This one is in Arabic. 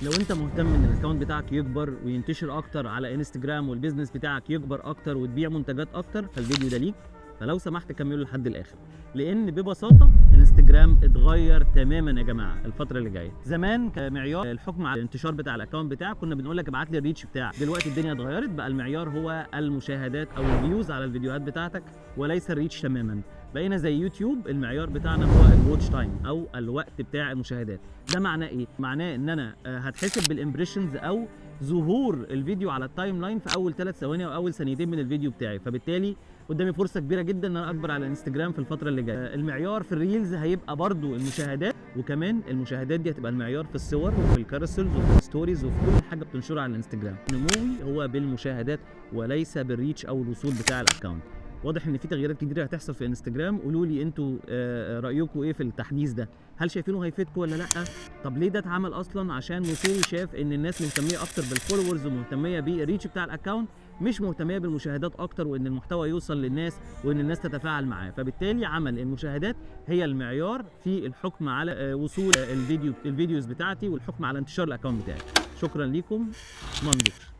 لو انت مهتم ان الاكونت بتاعك يكبر وينتشر اكتر على انستجرام والبيزنس بتاعك يكبر اكتر وتبيع منتجات اكتر، فالفيديو ده ليك. فلو سمحت كمله لحد الاخر، لان ببساطه انستجرام اتغير تماما يا جماعه الفتره اللي جايه. زمان كمعيار الحكم على الانتشار بتاع الاكونت بتاعك كنا بنقول لك ابعت لي الريتش بتاعك. دلوقتي الدنيا اتغيرت، بقى المعيار هو المشاهدات او الفيوز على الفيديوهات بتاعتك وليس الريتش تماما. بقينا زي يوتيوب، المعيار بتاعنا هو الواتش تايم او الوقت بتاع المشاهدات. ده معناه ايه؟ معناه ان انا هتحسب بالامبريشنز او ظهور الفيديو على التايم لاين في اول 3 ثواني او اول ثانيتين من الفيديو بتاعي. فبالتالي قدامي فرصه كبيره جدا ان انا اكبر على الانستجرام في الفتره اللي جايه. المعيار في الريلز هيبقى برضو المشاهدات، وكمان المشاهدات دي هتبقى المعيار في الصور وفي الكارسلز وفي الستوريز وفي كل حاجه بتنشرها على الانستجرام. نموي هو بالمشاهدات وليس بالريتش او الوصول بتاع الاكونت. واضح ان في تغييرات كتيره هتحصل في انستجرام. قولوا لي انتوا رايكم ايه في التحديث ده؟ هل شايفينه هيفيدكم ولا لا؟ طب ليه ده اتعمل اصلا؟ عشان موسيري شاف ان الناس مهتميه اكتر بالفولورز ومهتميه بالريتش بتاع الاكونت، مش مهتميه بالمشاهدات اكتر، وان المحتوى يوصل للناس وان الناس تتفاعل معاه. فبالتالي عمل المشاهدات هي المعيار في الحكم على وصول الفيديوز بتاعتي والحكم على انتشار الاكونت بتاعي. شكرا ليكم. مندوب.